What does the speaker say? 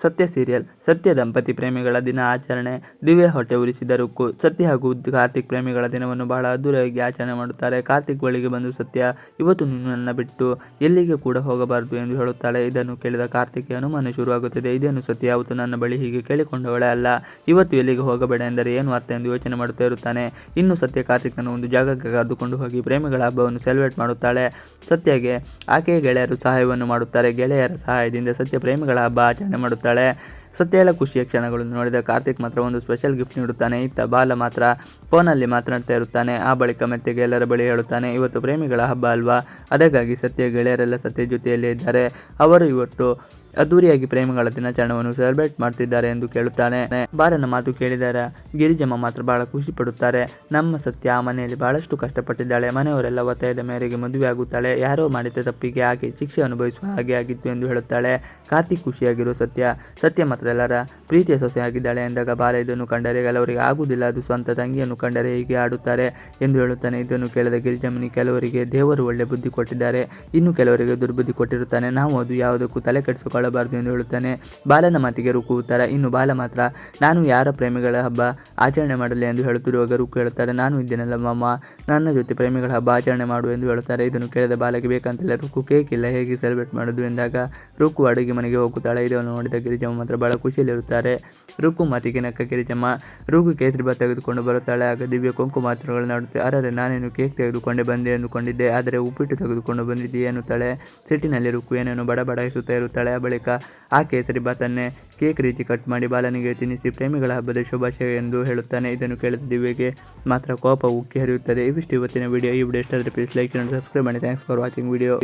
ಸತ್ಯ ಸೀರಿಯಲ್. ಸತ್ಯ ದಂಪತಿ ಪ್ರೇಮಿಗಳ ದಿನ ಆಚರಣೆ. ದಿವ್ಯ ಹೊಟ್ಟೆ ಉರಿಸಿದ ರುಕ್ಕು. ಸತ್ಯ ಹಾಗೂ ಕಾರ್ತಿಕ್ ಪ್ರೇಮಿಗಳ ದಿನವನ್ನು ಬಹಳ ಅದ್ದೂರಿಯಾಗಿ ಆಚರಣೆ ಮಾಡುತ್ತಾರೆ. ಕಾರ್ತಿಕ್ ಬಳಿಗೆ ಬಂದು ಸತ್ಯ, ಇವತ್ತು ನೀನು ನನ್ನ ಬಿಟ್ಟು ಎಲ್ಲಿಗೆ ಕೂಡ ಹೋಗಬಾರದು ಎಂದು ಹೇಳುತ್ತಾಳೆ. ಇದನ್ನು ಕೇಳಿದ ಕಾರ್ತಿಕ್ಗೆ ಅನುಮಾನ ಶುರುವಾಗುತ್ತದೆ. ಇದೇನು ಸತ್ಯ, ಯಾವತ್ತು ನನ್ನ ಬಳಿ ಹೀಗೆ ಕೇಳಿಕೊಂಡವಳೆ ಅಲ್ಲ, ಇವತ್ತು ಎಲ್ಲಿಗೆ ಹೋಗಬೇಡ ಎಂದರೆ ಏನು ಅರ್ಥ ಎಂದು ಯೋಚನೆ ಮಾಡುತ್ತಾ ಇರುತ್ತಾನೆ. ಇನ್ನು ಸತ್ಯ ಕಾರ್ತಿಕ್ನನ್ನು ಒಂದು ಜಾಗಕ್ಕೆ ಕರೆದುಕೊಂಡು ಹೋಗಿ ಪ್ರೇಮಿಗಳ ಹಬ್ಬವನ್ನು ಸೆಲೆಬ್ರೇಟ್ ಮಾಡುತ್ತಾಳೆ. ಸತ್ಯಗೆ ಆಕೆಯ ಗೆಳೆಯರು ಸಹಾಯವನ್ನು ಮಾಡುತ್ತಾರೆ. ಗೆಳೆಯರ ಸಹಾಯದಿಂದ ಸತ್ಯ ಪ್ರೇಮಿಗಳ ಹಬ್ಬ ಆಚರಣೆ ಮಾಡುತ್ತಾಳೆ. ಸತ್ಯಳ ಖುಷಿಯ ಕ್ಷಣಗಳನ್ನು ನೋಡಿದ ಕಾರ್ತಿಕ್ ಮಾತ್ರ ಒಂದು ಸ್ಪೆಷಲ್ ಗಿಫ್ಟ್ ನೀಡುತ್ತಾನೆ. ಇತ್ತ ಬಾಲ ಮಾತ್ರ ಫೋನಲ್ಲಿ ಮಾತನಾಡ್ತಾ ಇರುತ್ತಾನೆ. ಆ ಬಳಿಕ ಮೆತ್ತಗೆ ಎಲ್ಲರ ಬಳಿ ಹೇಳುತ್ತಾನೆ, ಇವತ್ತು ಪ್ರೇಮಿಗಳ ಹಬ್ಬ ಅಲ್ವಾ, ಅದಕ್ಕಾಗಿ ಸತ್ಯ ಗೆಳೆಯರೆಲ್ಲ ಸತ್ಯ ಜೊತೆಯಲ್ಲೇ ಇದ್ದಾರೆ, ಅವರು ಇವತ್ತು ಅದ್ದೂರಿಯಾಗಿ ಪ್ರೇಮಿಗಳ ದಿನಾಚರಣೆಯನ್ನು ಸೆಲೆಬ್ರೇಟ್ ಮಾಡ್ತಿದ್ದಾರೆ ಎಂದು ಕೇಳುತ್ತಾನೆ. ಬಾಲನ ಮಾತು ಕೇಳಿದರೆ ಗಿರಿಜಮ್ಮ ಮಾತ್ರ ಬಹಳ ಖುಷಿ ಪಡುತ್ತಾರೆ. ನಮ್ಮ ಸತ್ಯ ಆ ಮನೆಯಲ್ಲಿ ಬಹಳಷ್ಟು ಕಷ್ಟಪಟ್ಟಿದ್ದಾಳೆ, ಮನೆಯವರೆಲ್ಲ ಒತ್ತಾಯದ ಮೇರೆಗೆ ಮದುವೆ ಆಗುತ್ತಾಳೆ, ಯಾರೋ ಮಾಡಿದ ತಪ್ಪಿಗೆ ಆಕೆ ಶಿಕ್ಷೆ ಅನುಭವಿಸುವ ಹಾಗೆ ಆಗಿತ್ತು ಎಂದು ಹೇಳುತ್ತಾಳೆ. ಕಾರ್ತಿಕ್ ಖುಷಿಯಾಗಿರೋ ಸತ್ಯ ಮಾತ್ರ ಎಲ್ಲರ ಪ್ರೀತಿಯ ಸೊಸೆ ಆಗಿದ್ದಾಳೆ ಎಂದಾಗ ಬಾಲ ಇದನ್ನು ಕಂಡರೆ ಕೆಲವರಿಗೆ ಆಗುವುದಿಲ್ಲ, ಅದು ಸ್ವಂತ ತಂಗಿಯನ್ನು ಕಂಡರೆ ಹೀಗೆ ಆಡುತ್ತಾರೆ ಎಂದು ಹೇಳುತ್ತಾನೆ. ಇದನ್ನು ಕೇಳಿದ ಗಿರಿಜಮ್ಮನಿ, ಕೆಲವರಿಗೆ ದೇವರು ಒಳ್ಳೆ ಬುದ್ಧಿ ಕೊಟ್ಟಿದ್ದಾರೆ, ಇನ್ನು ಕೆಲವರಿಗೆ ದುರ್ಬುದ್ಧಿ ಕೊಟ್ಟಿರುತ್ತಾನೆ, ನಾವು ಅದು ಯಾವುದಕ್ಕೂ ತಲೆ ಕೆಡಿಸಿಕೊಳ್ಳಬಾರದು ಎಂದು ಹೇಳುತ್ತಾನೆ. ಬಾಲನ ಮಾತಿಗೆ ರುಕ್ಕು ಉತ್ತರ. ಇನ್ನು ಬಾಲ ಮಾತ್ರ, ನಾನು ಯಾರ ಪ್ರೇಮಿಗಳ ಹಬ್ಬ ಆಚರಣೆ ಮಾಡಲಿ ಎಂದು ಹೇಳುತ್ತಿರುವಾಗ ರುಕ್ಕು ಹೇಳುತ್ತಾರೆ, ನಾನು ಇದ್ದೇನಲ್ಲ ಮಾಮ, ನನ್ನ ಜೊತೆ ಪ್ರೇಮಿಗಳ ಹಬ್ಬ ಆಚರಣೆ ಮಾಡು ಎಂದು ಹೇಳುತ್ತಾರೆ. ಇದನ್ನು ಕೇಳಿದ ಬಾಲಗೆ ಬೇಕಂತಲ್ಲ ರುಕ್ಕು, ಕೇಕ್ ಇಲ್ಲ, ಹೇಗೆ ಸೆಲೆಬ್ರೇಟ್ ಮಾಡೋದು ಎಂದಾಗ ರುಕ್ಕು ಅಡುಗೆ ಮನೆಗೆ ಹೋಗುತ್ತಾಳೆ. ಇದನ್ನು ನೋಡಿದ ಗಿರಿಜಮ್ಮ ಮಾತ್ರ ಬಹಳ ಖುಷಿಯಲ್ಲಿರುತ್ತಾರೆ. ರುಕ್ಕು ಮಾತಿಗೆ ನಕ್ಕ ಗಿರಿಜಮ್ಮ ರುಕ್ಕು ಕೇಸರಿ ಬಾತ್ ತೆಗೆದುಕೊಂಡು ಬರುತ್ತಾಳೆ. ಆಗ ದಿವ್ಯ ಕೊಂಕು ಮಾತುಗಳನ್ನು ಆಡುತ್ತೆ. ಅರರೆ, ನಾನೇನು ಕೇಕ್ ತೆಗೆದುಕೊಂಡೆ ಬಂದೆ ಎಂದುಕೊಂಡಿದ್ದೆ, ಆದರೆ ಉಪ್ಪಿಟ್ಟು ತೆಗೆದುಕೊಂಡು ಬಂದಿದ್ದೀಯೇ ಎನ್ನುತ್ತಾಳೆ. ಸಿಟ್ಟಿನಲ್ಲಿ ರುಕ್ಕು ಏನೇನು ಬಡಬಡಿಸುತ್ತಾ ಇರುತ್ತಾಳೆ. ಆ ಬಳಿಕ ಆ ಕೇಸರಿ ಬಾತನ್ನೇ ಕೇಕ್ ರೀತಿ ಕಟ್ ಮಾಡಿ ಬಾಲನಿಗೆ ತಿನ್ನಿಸಿ ಪ್ರೇಮಿಗಳ ಹಬ್ಬದ ಶುಭಾಶಯ ಎಂದು ಹೇಳುತ್ತಾನೆ. ಇದನ್ನು ಕೇಳಿದ ದಿವ್ಯಗೆ ಮಾತ್ರ ಕೋಪ ಉಕ್ಕಿ ಹರಿಯುತ್ತದೆ. ಇವಿಷ್ಟು ಇವತ್ತಿನ ವಿಡಿಯೋ. ಈ ವಿಡಿಯೋ ಇಷ್ಟ ಆದರೆ ಪ್ಲೀಸ್ ಲೈಕ್ and ಸಬ್ಸ್ಕ್ರೈಬ್ ಮಾಡಿ. Thanks for watching video.